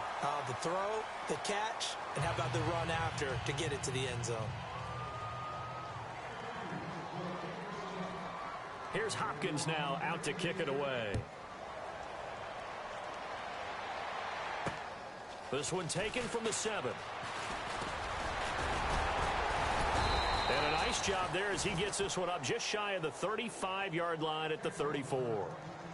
The throw, the catch, and how about the run after to get it to the end zone? Here's Hopkins now out to kick it away. This one taken from the 7. And a nice job there as he gets this one up just shy of the 35-yard line at the 34.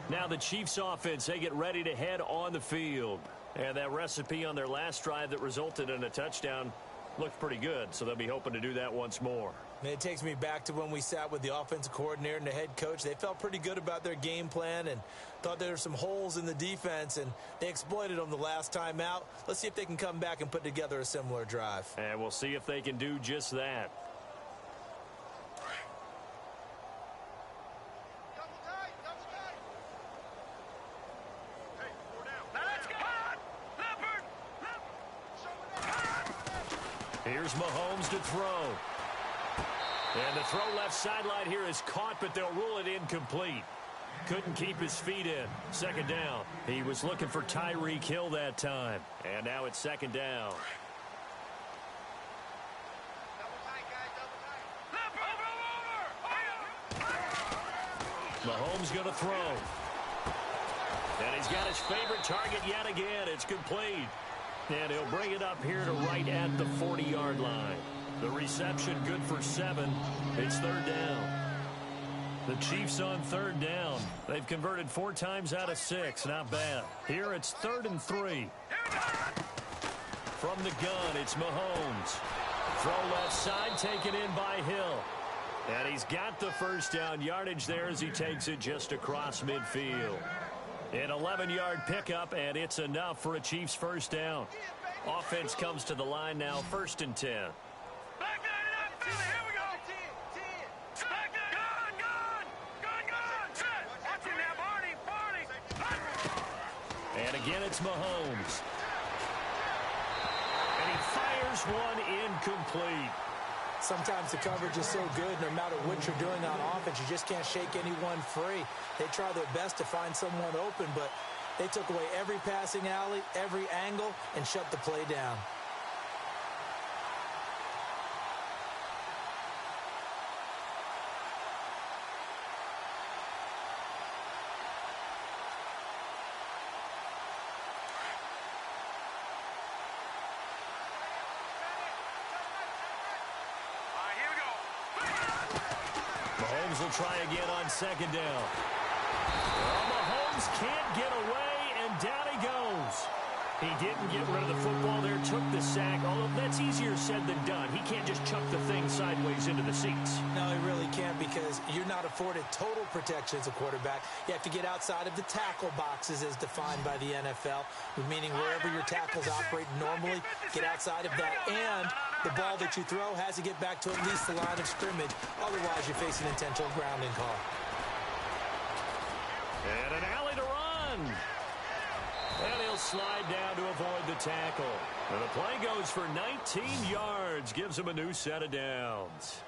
Now the Chiefs offense, they get ready to head on the field. And that recipe on their last drive that resulted in a touchdown looked pretty good, so they'll be hoping to do that once more. And it takes me back to when we sat with the offensive coordinator and the head coach. They felt pretty good about their game plan and thought there were some holes in the defense, and they exploited them the last time out. Let's see if they can come back and put together a similar drive. And we'll see if they can do just that. Here's Mahomes to throw. And the throw left sideline here is caught, but they'll rule it incomplete. Couldn't keep his feet in. 2nd down. He was looking for Tyreek Hill that time. And now it's 2nd down. Mahomes going to throw. And he's got his favorite target yet again. It's complete. And he'll bring it up here to right at the 40-yard line. The reception good for 7. It's 3rd down. The Chiefs on 3rd down. They've converted 4 times out of 6. Not bad. Here it's 3rd and 3. From the gun, it's Mahomes. Throw left side, taken in by Hill. And he's got the first down yardage there as he takes it just across midfield. An 11-yard pickup, and it's enough for a Chiefs first down. Offense comes to the line now, 1st and 10. And again, it's Mahomes. And he fires one incomplete. Sometimes the coverage is so good, no matter what you're doing on offense, you just can't shake anyone free. They try their best to find someone open, but they took away every passing alley, every angle, and shut the play down. Mahomes will try again on 2nd down. Well, Mahomes can't get away, and down he goes. He didn't get rid of the football there, took the sack, although that's easier said than done. He can't just chuck the thing sideways into the seats. No, he really can't, because you're not afforded total protection as a quarterback. You have to get outside of the tackle boxes as defined by the NFL, meaning wherever your tackles operate normally, get outside of that, and the ball that you throw has to get back to at least the line of scrimmage. Otherwise, you face an intentional grounding call. And an alley to run. And he'll slide down to avoid the tackle. And the play goes for 19 yards. Gives him a new set of downs.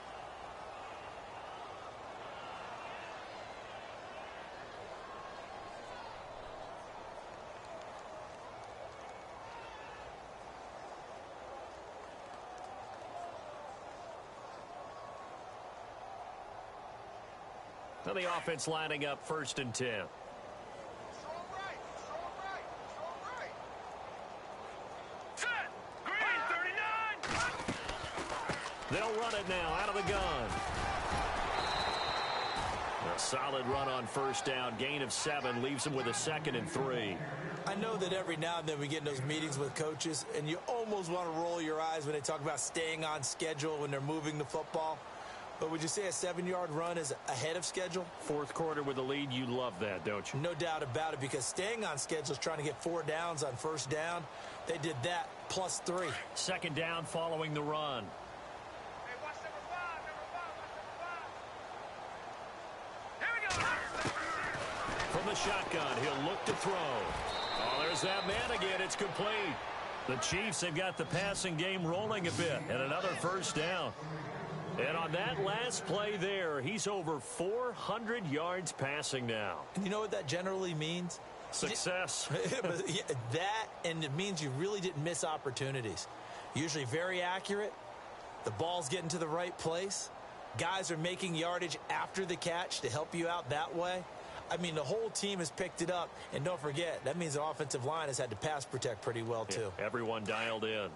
Now the offense lining up 1st and 10. They'll run it now out of the gun. A solid run on first down. Gain of 7 leaves him with a 2nd and 3. I know that every now and then we get in those meetings with coaches, and you almost want to roll your eyes when they talk about staying on schedule when they're moving the football. But would you say a 7-yard run is ahead of schedule? Fourth quarter with a lead, you love that, don't you? No doubt about it, because staying on schedule is trying to get 4 downs on first down. They did that plus 3. Second down following the run. Hey, watch number 5, number 5. Here we go. From the shotgun, he'll look to throw. Oh, there's that man again. It's complete. The Chiefs have got the passing game rolling a bit, and another first down. And on that last play there, he's over 400 yards passing now. And you know what that generally means? Success. That, and it means you really didn't miss opportunities. Usually very accurate. The ball's getting to the right place. Guys are making yardage after the catch to help you out that way. I mean, the whole team has picked it up. And don't forget, that means the offensive line has had to pass protect pretty well, too. Yeah, everyone dialed in.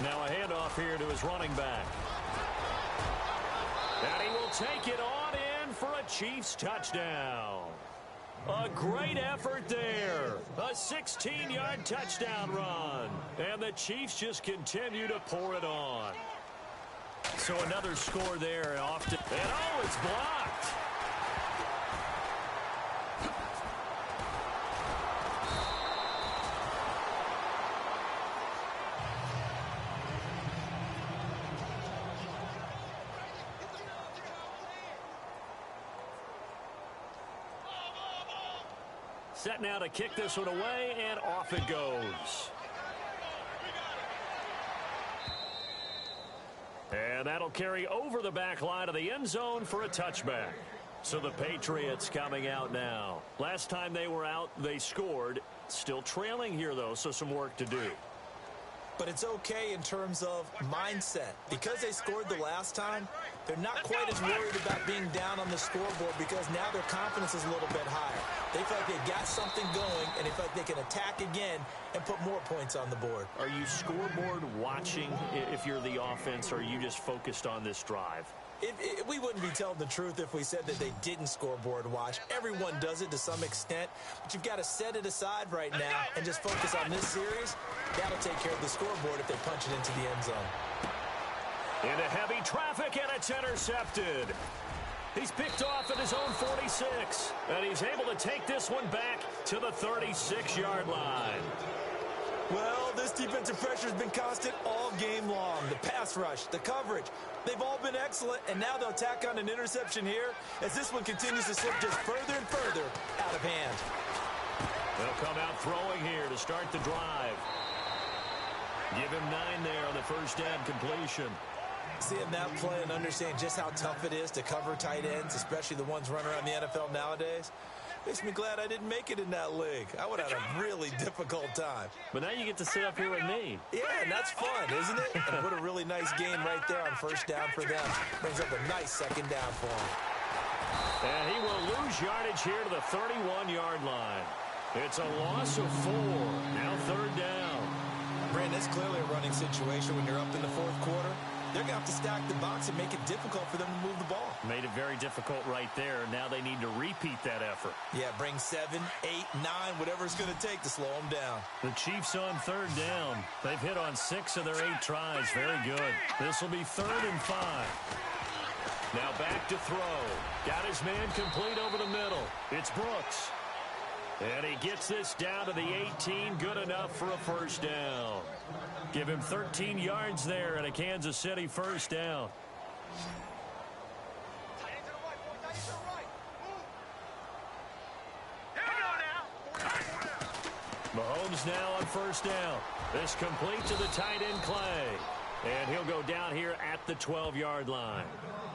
Now a handoff here to his running back. And he will take it on in for a Chiefs touchdown. A great effort there. A 16-yard touchdown run. And the Chiefs just continue to pour it on. So another score there. And oh, it's blocked. Set now to kick this one away, and off it goes. And that'll carry over the back line of the end zone for a touchback. So the Patriots coming out now. Last time they were out, they scored. Still trailing here, though, so some work to do. But it's okay in terms of mindset. Because they scored the last time, they're not quite as worried about being down on the scoreboard because now their confidence is a little bit higher. They feel like they've got something going, and they feel like they can attack again and put more points on the board. Are you scoreboard watching if you're the offense, or are you just focused on this drive? We wouldn't be telling the truth if we said that they didn't scoreboard watch. Everyone does it to some extent, but you've got to set it aside right now and just focus on this series. That'll take care of the scoreboard if they punch it into the end zone. Into heavy traffic, and it's intercepted. He's picked off at his own 46, and he's able to take this one back to the 36-yard line. Well, this defensive pressure has been constant all game long. The pass rush, the coverage, they've all been excellent, and now they'll tack on an interception here as this one continues to slip just further and further out of hand. They'll come out throwing here to start the drive. Give him 9 there on the first down completion. Seeing that play and understanding just how tough it is to cover tight ends, especially the ones running around the NFL nowadays, makes me glad I didn't make it in that league. I would have had a really difficult time. But now you get to sit up here with me. Yeah, and that's fun, isn't it? And what a really nice game right there on first down for them. Brings up a nice second down for him. And he will lose yardage here to the 31-yard line. It's a loss of 4. Now third down. Brandon, it's clearly a running situation when you're up in the fourth quarter. They're going to have to stack the box and make it difficult for them to move the ball. Made it very difficult right there. Now they need to repeat that effort. Yeah, bring 7, 8, 9, whatever it's going to take to slow them down. The Chiefs on third down. They've hit on 6 of their 8 tries. Very good. This will be 3rd and 5. Now back to throw. Got his man complete over the middle. It's Brooks. And he gets this down to the 18. Good enough for a first down. Give him 13 yards there and a Kansas City first down. Mahomes now on first down. This complete to the tight end Clay. And he'll go down here at the 12-yard line.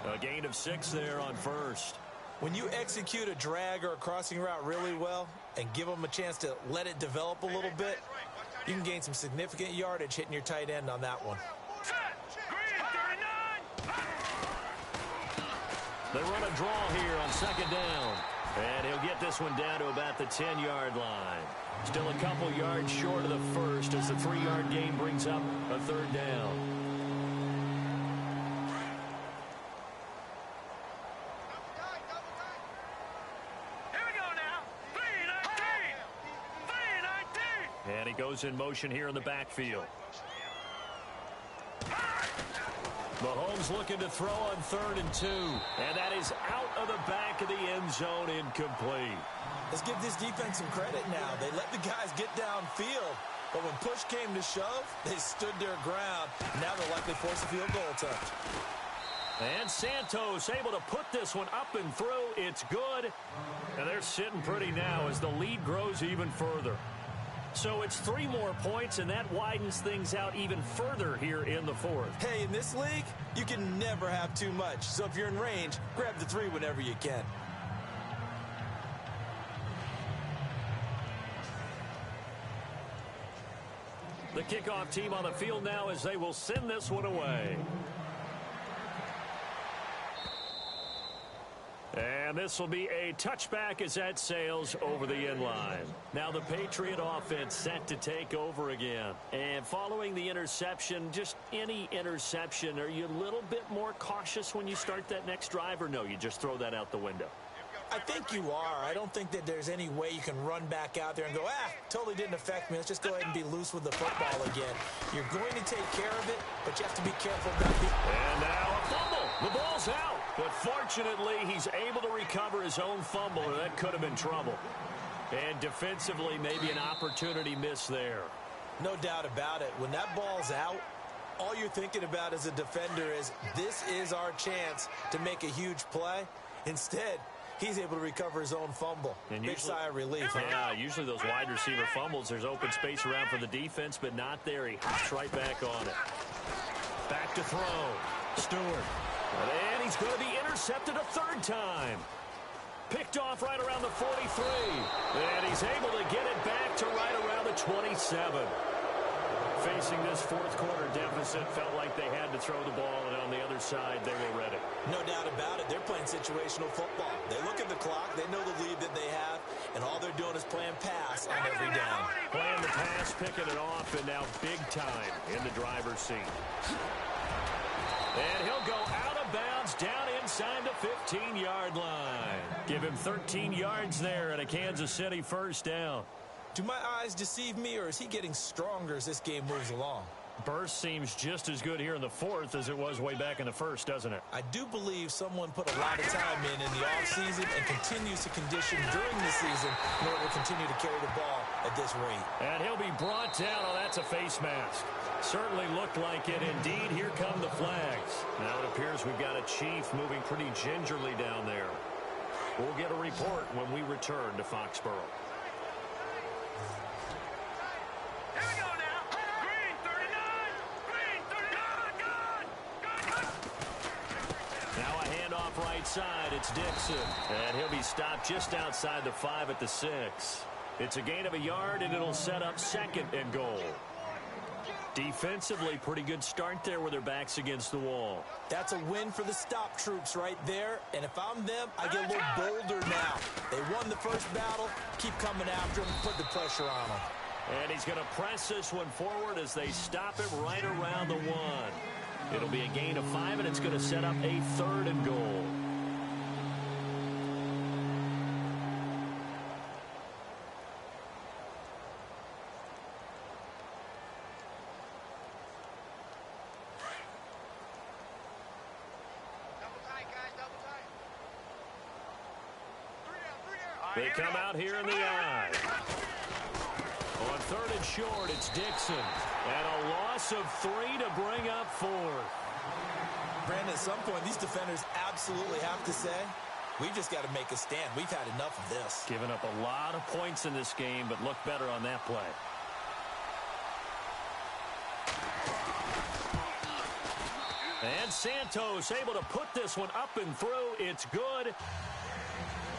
A gain of 6 there on first. When you execute a drag or a crossing route really well and give them a chance to let it develop a little bit, you can gain some significant yardage hitting your tight end on that one. They run a draw here on second down. And he'll get this one down to about the 10-yard line. Still a couple yards short of the first as the 3-yard gain brings up a third down. Here we go now. 3-19. And he goes in motion here in the backfield. Mahomes looking to throw on 3rd and 2. And that is out of the back of the end zone, incomplete. Let's give this defense some credit now. They let the guys get downfield. But when push came to shove, they stood their ground. Now they'll likely force a field goal attempt. And Santos able to put this one up and through. It's good. And they're sitting pretty now as the lead grows even further. So it's 3 more points, and that widens things out even further here in the 4th. Hey, in this league, you can never have too much. So if you're in range, grab the 3 whenever you can. The kickoff team on the field now as they will send this one away. And this will be a touchback as that sails over the end line. Now the Patriot offense set to take over again. And following the interception, just any interception, are you a little bit more cautious when you start that next drive, or no, you just throw that out the window? I think you are. I don't think that there's any way you can run back out there and go, totally didn't affect me. Let's just go ahead and be loose with the football again. You're going to take care of it, but you have to be careful about it. And now a fumble. The ball's out. But fortunately, he's able to recover his own fumble, or that could have been trouble. And defensively, maybe an opportunity miss there. No doubt about it. When that ball's out, all you're thinking about as a defender is, this is our chance to make a huge play. Instead, he's able to recover his own fumble. And big sigh of relief. Yeah, usually those wide receiver fumbles, there's open space around for the defense, but not there. He hops right back on it. Back to throw. Stewart. And he's going to be intercepted a 3rd time. Picked off right around the 43. And he's able to get it back to right around the 27. Facing this 4th quarter deficit, felt like they had to throw the ball, and on the other side, they were ready. No doubt about it. They're playing situational football. They look at the clock, they know the lead that they have, and all they're doing is playing pass on every down. Playing the pass, picking it off, and now big time in the driver's seat. And he'll go out of bounds down inside the 15-yard line. Give him 13 yards there and a Kansas City 1st down. Do my eyes deceive me, or is he getting stronger as this game moves along? Burst seems just as good here in the 4th as it was way back in the 1st, doesn't it? I do believe someone put a lot of time in the offseason and continues to condition during the season in order to continue to carry the ball at this rate. And he'll be brought down. Oh, that's a face mask. Certainly looked like it. Indeed, here come the flags. Now it appears we've got a Chief moving pretty gingerly down there. We'll get a report when we return to Foxborough. Here we go now. Green 39. Green 39. Good. Now a handoff right side. It's Dixon. And he'll be stopped just outside the 5 at the 6. It's a gain of a yard, and it'll set up 2nd and goal. Defensively, pretty good start there with their backs against the wall. That's a win for the stop troops right there. And if I'm them, I get a little bolder now. They won the first battle. Keep coming after them. Put the pressure on them. And he's going to press this one forward as they stop him right around the 1. It'll be a gain of 5, and it's going to set up a 3rd and goal. They come out here in the eye. On 3rd and short, it's Dixon. And a loss of 3 to bring up 4th. Brandon, at some point, these defenders absolutely have to say, we've just got to make a stand. We've had enough of this. Giving up a lot of points in this game, but look better on that play. And Santos able to put this one up and through. It's good.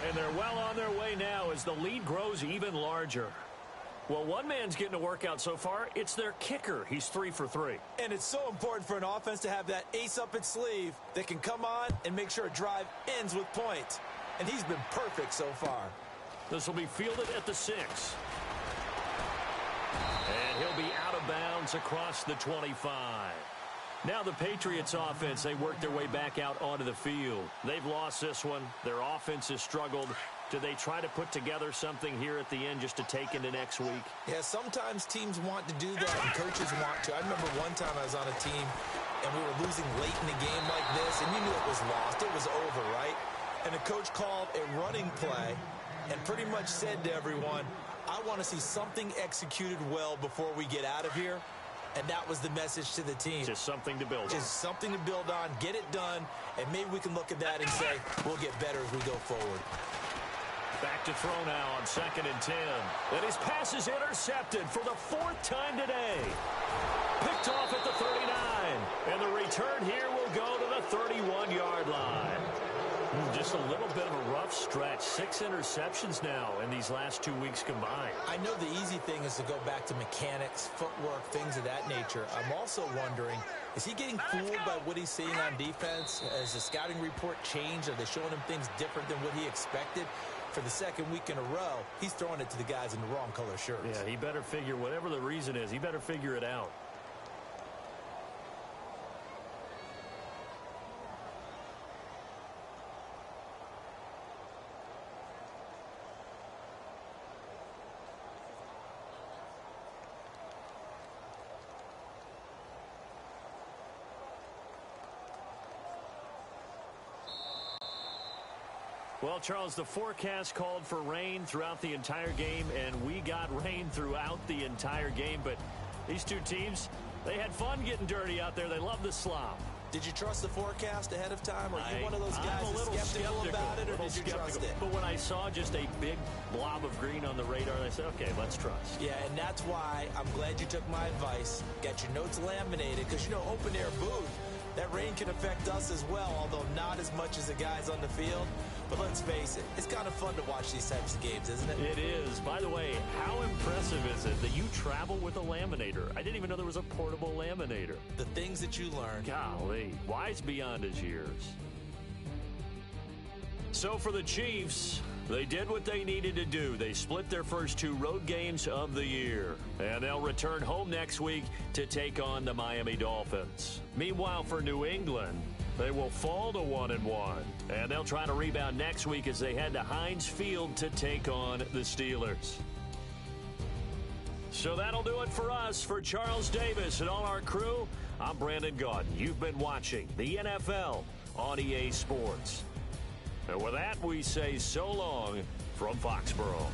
And they're well on their way now as the lead grows even larger. Well, one man's getting a workout so far. It's their kicker. He's 3 for 3. And it's so important for an offense to have that ace up its sleeve that can come on and make sure a drive ends with points. and he's been perfect so far. This will be fielded at the 6. And he'll be out of bounds across the 25. Now the Patriots offense, they work their way back out onto the field. They've lost this one. Their offense has struggled. Do they try to put together something here at the end just to take into next week? Yeah, sometimes teams want to do that and coaches want to. I remember one time I was on a team and we were losing late in the game like this, and you knew it was lost. It was over, right? And the coach called a running play and pretty much said to everyone, I want to see something executed well before we get out of here. And that was the message to the team. Just something to build on. Just something to build on, get it done, and maybe we can look at that and say, we'll get better as we go forward. Back to throw now on 2nd and 10. And his pass is intercepted for the 4th time today. Picked off at the 39. And the return here will go to the 31-yard line. Just a little bit of a rough stretch. 6 interceptions now in these last 2 weeks combined. I know the easy thing is to go back to mechanics, footwork, things of that nature. I'm also wondering, is he getting fooled by what he's seeing on defense? Has the scouting report changed? Are they showing him things different than what he expected? For the 2nd week in a row, he's throwing it to the guys in the wrong color shirts. Yeah, he better figure, whatever the reason is, he better figure it out. Well, Charles, the forecast called for rain throughout the entire game, and we got rain throughout the entire game. But these two teams, they had fun getting dirty out there. They love the slop. Did you trust the forecast ahead of time? Are you one of those guys that's skeptical about it, or did you trust it? But when I saw just a big blob of green on the radar, I said, okay, let's trust. Yeah, and that's why I'm glad you took my advice. Got your notes laminated, because, you know, open-air booth, that rain can affect us as well, although not as much as the guys on the field. But let's face it, it's kind of fun to watch these types of games, isn't it? It is. By the way, how impressive is it that you travel with a laminator? I didn't even know there was a portable laminator. The things that you learn. Golly, wise beyond his years. So for the Chiefs, they did what they needed to do. They split their first 2 road games of the year. And they'll return home next week to take on the Miami Dolphins. Meanwhile, for New England, they will fall to 1-1. And they'll try to rebound next week as they head to Heinz Field to take on the Steelers. So that'll do it for us. For Charles Davis and all our crew, I'm Brandon Gaudin. You've been watching the NFL on EA Sports. And with that, we say so long from Foxborough.